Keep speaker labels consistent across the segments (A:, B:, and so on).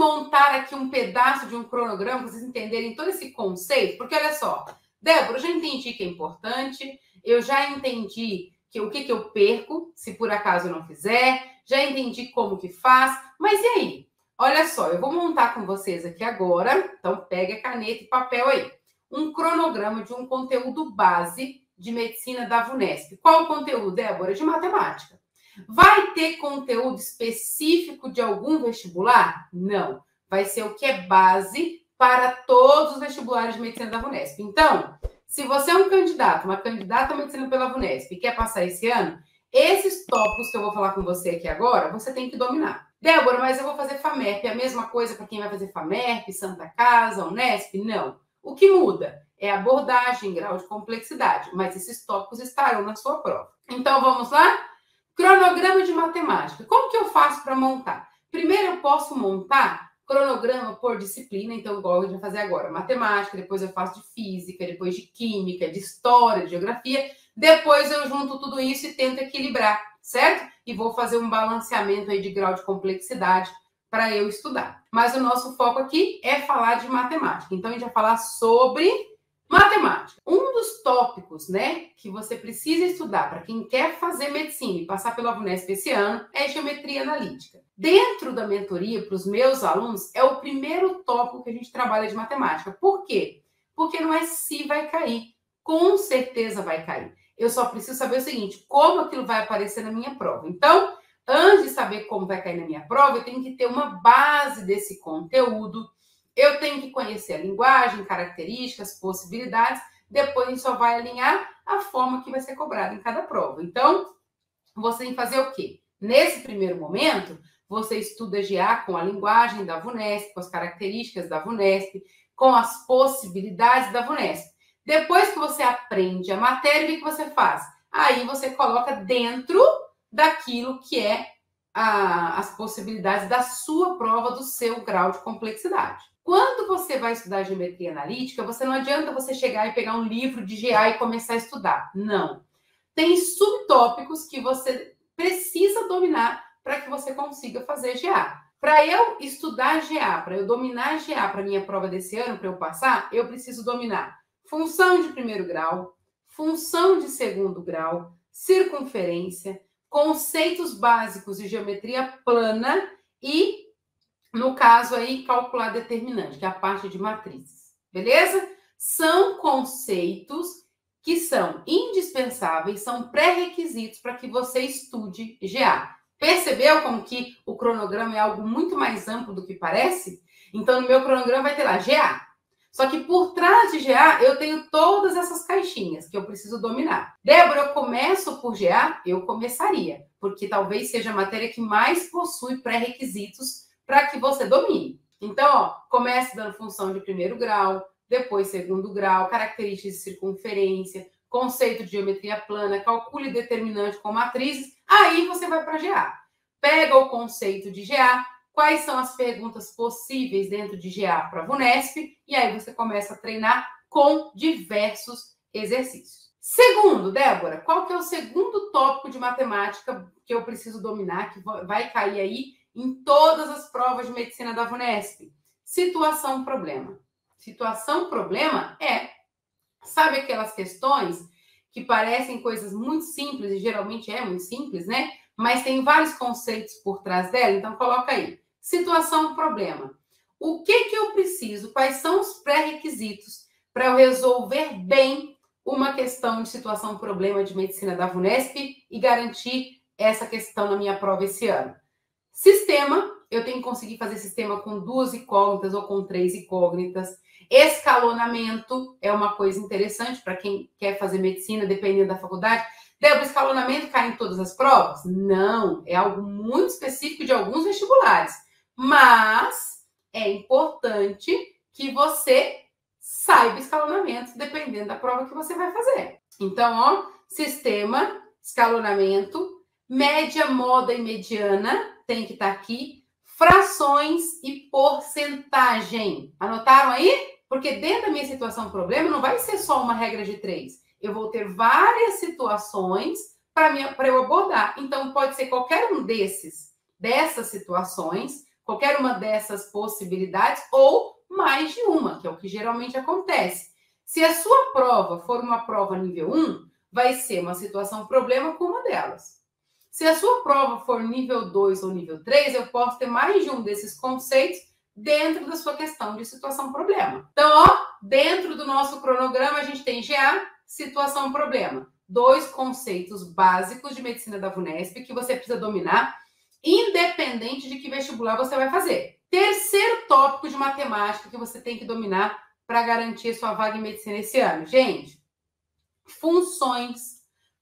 A: montar aqui um pedaço de um cronograma para vocês entenderem todo esse conceito? Porque olha só, Débora, eu já entendi que é importante, eu já entendi que o que eu perco se por acaso eu não fizer, já entendi como que faz, mas e aí? Olha só, eu vou montar com vocês aqui agora, então pega caneta e papel aí, um cronograma de um conteúdo base de medicina da VUNESP. Qual o conteúdo, Débora? De matemática. Vai ter conteúdo específico de algum vestibular? Não. Vai ser o que é base para todos os vestibulares de medicina da VUNESP. Então, se você é um candidato, uma candidata a medicina pela VUNESP e quer passar esse ano, esses tópicos que eu vou falar com você aqui agora, você tem que dominar. Débora, mas eu vou fazer FAMERP. É a mesma coisa para quem vai fazer FAMERP, Santa Casa, Unesp? Não. O que muda é a abordagem, grau de complexidade, mas esses tópicos estarão na sua prova. Então, vamos lá? Cronograma de matemática. Como que eu faço para montar? Primeiro, eu posso montar cronograma por disciplina, então, igual a gente vai fazer agora, matemática, depois eu faço de física, depois de química, de história, de geografia, depois eu junto tudo isso e tento equilibrar, certo? E vou fazer um balanceamento aí de grau de complexidade para eu estudar. Mas o nosso foco aqui é falar de matemática, então a gente vai falar sobre matemática. Um dos tópicos, né, que você precisa estudar para quem quer fazer medicina e passar pela VUNESP esse ano é geometria analítica. Dentro da mentoria, para os meus alunos, é o primeiro tópico que a gente trabalha de matemática. Por quê? Porque não é se vai cair. Com certeza vai cair. Eu só preciso saber o seguinte, como aquilo vai aparecer na minha prova. Então, antes de saber como vai cair na minha prova, eu tenho que ter uma base desse conteúdo. Eu tenho que conhecer a linguagem, características, possibilidades. Depois a gente só vai alinhar a forma que vai ser cobrada em cada prova. Então, você tem que fazer o quê? Nesse primeiro momento, você estuda GA com a linguagem da VUNESP, com as características da VUNESP, com as possibilidades da VUNESP. Depois que você aprende a matéria, o que você faz? Aí você coloca dentro daquilo que é as possibilidades da sua prova, do seu grau de complexidade. Quando você vai estudar geometria analítica, não adianta você chegar e pegar um livro de GA e começar a estudar. Não. Tem subtópicos que você precisa dominar para que você consiga fazer GA. Para eu estudar GA, para eu dominar GA para minha prova desse ano, para eu passar, eu preciso dominar função de primeiro grau, função de segundo grau, circunferência, conceitos básicos de geometria plana e, no caso aí, calcular determinante, que é a parte de matrizes. Beleza? São conceitos que são indispensáveis, são pré-requisitos para que você estude GA. Percebeu como que o cronograma é algo muito mais amplo do que parece? Então, no meu cronograma vai ter lá GA. Só que por trás de GA, eu tenho todas essas caixinhas que eu preciso dominar. Débora, eu começo por GA? Eu começaria, porque talvez seja a matéria que mais possui pré-requisitos para que você domine. Então, ó, comece dando função de primeiro grau, depois segundo grau, características de circunferência, conceito de geometria plana, calcule determinante com matrizes, aí você vai para GA. Pega o conceito de GA, quais são as perguntas possíveis dentro de GA para a VUNESP, e aí você começa a treinar com diversos exercícios. Segundo, Débora, qual que é o segundo tópico de matemática que eu preciso dominar, que vai cair aí em todas as provas de medicina da VUNESP? Situação-problema. Situação-problema sabe aquelas questões que parecem coisas muito simples, e geralmente é muito simples, né? Mas tem vários conceitos por trás dela, então coloca aí. Situação-problema. O que eu preciso? Quais são os pré-requisitos para eu resolver bem uma questão de situação-problema de medicina da VUNESP e garantir essa questão na minha prova esse ano? Sistema, eu tenho que conseguir fazer sistema com 2 incógnitas ou com 3 incógnitas. Escalonamento é uma coisa interessante para quem quer fazer medicina, dependendo da faculdade. Débora, o escalonamento cai em todas as provas? Não, é algo muito específico de alguns vestibulares. Mas é importante que você saiba escalonamento, dependendo da prova que você vai fazer. Então, ó, sistema, escalonamento, média, moda e mediana, tem que estar aqui. Frações e porcentagem. Anotaram aí? Porque dentro da minha situação problema não vai ser só uma regra de 3. Eu vou ter várias situações para eu abordar. Então, pode ser qualquer um dessas situações, qualquer uma dessas possibilidades ou mais de uma, que é o que geralmente acontece. Se a sua prova for uma prova nível 1, vai ser uma situação problema com uma delas. Se a sua prova for nível 2 ou nível 3, eu posso ter mais de um desses conceitos dentro da sua questão de situação problema. Então, ó, dentro do nosso cronograma, a gente tem GA, situação problema. 2 conceitos básicos de medicina da VUNESP que você precisa dominar, independente de que vestibular você vai fazer. Terceiro tópico de matemática que você tem que dominar para garantir sua vaga em medicina esse ano. Gente, funções.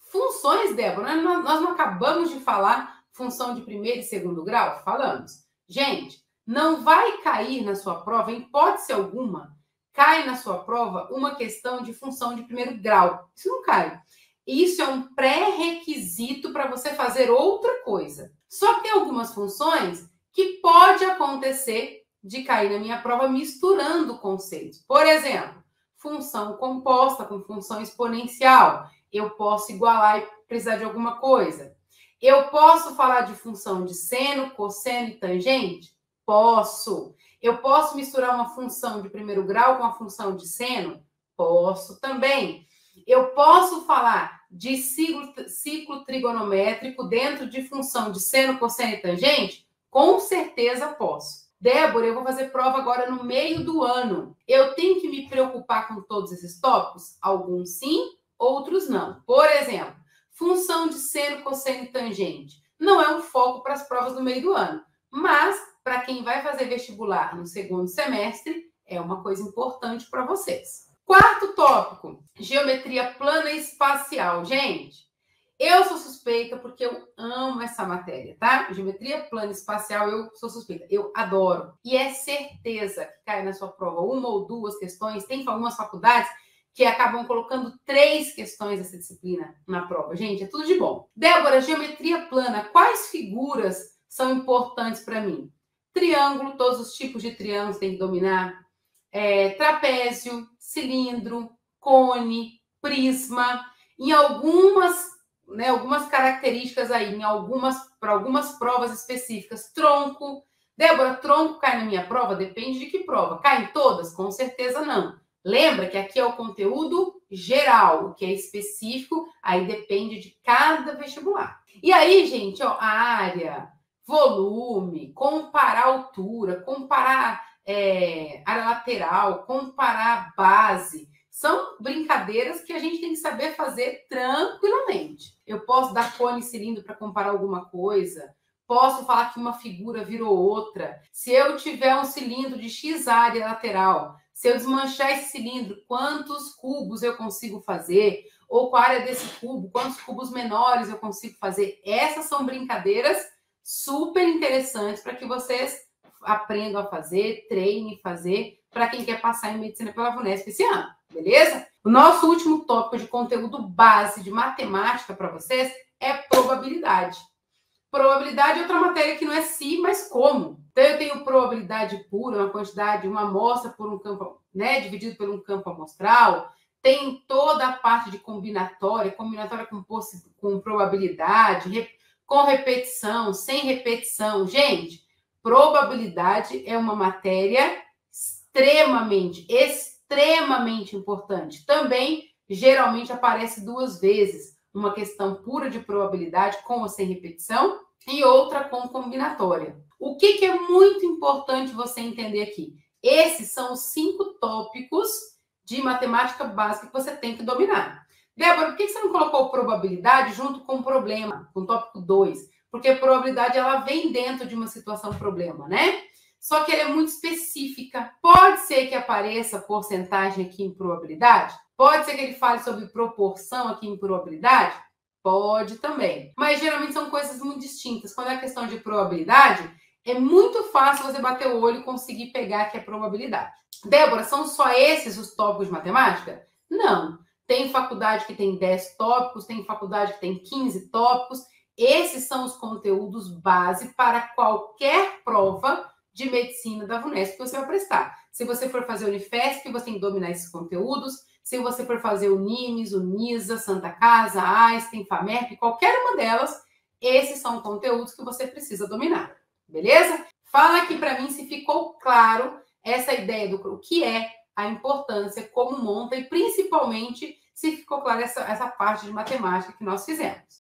A: Funções, Débora, nós não acabamos de falar função de primeiro e segundo grau? Falamos. Gente, não vai cair na sua prova, em hipótese alguma, cai na sua prova uma questão de função de primeiro grau. Isso não cai. Isso é um pré-requisito para você fazer outra coisa. Só que tem algumas funções que pode acontecer de cair na minha prova misturando conceitos. Por exemplo, função composta com função exponencial. Eu posso igualar e precisar de alguma coisa. Eu posso falar de função de seno, cosseno e tangente? Posso. Eu posso misturar uma função de primeiro grau com a função de seno? Posso também. Eu posso falar de ciclo trigonométrico dentro de função de seno, cosseno e tangente? Com certeza posso. Débora, eu vou fazer prova agora no meio do ano. Eu tenho que me preocupar com todos esses tópicos? Alguns sim, outros não. Por exemplo, função de seno, cosseno e tangente. Não é um foco para as provas do meio do ano. Mas, para quem vai fazer vestibular no segundo semestre, é uma coisa importante para vocês. Quarto tópico, geometria plana e espacial. Gente, eu sou suspeita porque eu amo essa matéria, tá? Geometria plana e espacial, eu sou suspeita. Eu adoro. E é certeza que cai na sua prova uma ou duas questões. Tem algumas faculdades que acabam colocando 3 questões dessa disciplina na prova. Gente, é tudo de bom. Débora, geometria plana, quais figuras são importantes para mim? Triângulo, todos os tipos de triângulos tem que dominar. Trapézio, cilindro, cone, prisma. Em algumas características aí, para algumas provas específicas, tronco. Débora, tronco cai na minha prova? Depende de que prova. Cai em todas? Com certeza não. Lembra que aqui é o conteúdo geral, o que é específico, aí depende de cada vestibular. E aí, gente, ó, a área, volume, comparar altura, comparar área lateral, comparar base, são brincadeiras que a gente tem que saber fazer tranquilamente. Eu posso dar cone e cilindro para comparar alguma coisa, posso falar que uma figura virou outra. Se eu tiver um cilindro de X área lateral, se eu desmanchar esse cilindro, quantos cubos eu consigo fazer? Ou com a área desse cubo, quantos cubos menores eu consigo fazer? Essas são brincadeiras super interessantes para que vocês aprendam a fazer, treinem a fazer, para quem quer passar em medicina pela VUNESP esse ano, beleza? O nosso último tópico de conteúdo base de matemática para vocês é probabilidade. Probabilidade é outra matéria que não é se, mas como. Então, eu tenho probabilidade pura, uma quantidade, uma amostra por um campo, né, dividido por um campo amostral. Tem toda a parte de combinatória com probabilidade, com repetição, sem repetição. Gente, probabilidade é uma matéria extremamente importante. Também, geralmente, aparece 2 vezes. Uma questão pura de probabilidade com ou sem repetição e outra com combinatória. O que é muito importante você entender aqui? Esses são os 5 tópicos de matemática básica que você tem que dominar. Débora, por que você não colocou probabilidade junto com problema, com o tópico 2? Porque a probabilidade ela vem dentro de uma situação problema, né? Só que ela é muito específica. Pode ser que apareça porcentagem aqui em probabilidade? Pode ser que ele fale sobre proporção aqui em probabilidade? Pode também. Mas geralmente são coisas muito distintas. Quando é questão de probabilidade, é muito fácil você bater o olho e conseguir pegar que é probabilidade. Débora, são só esses os tópicos de matemática? Não. Tem faculdade que tem 10 tópicos, tem faculdade que tem 15 tópicos. Esses são os conteúdos base para qualquer prova de medicina da VUNESP que você vai prestar. Se você for fazer o Unifesp, você tem que dominar esses conteúdos. Se você for fazer o NIMES, o NISA, Santa Casa, Einstein, FAMERP, qualquer uma delas, esses são conteúdos que você precisa dominar, beleza? Fala aqui para mim se ficou claro essa ideia do que é a importância, como monta e principalmente se ficou clara essa parte de matemática que nós fizemos.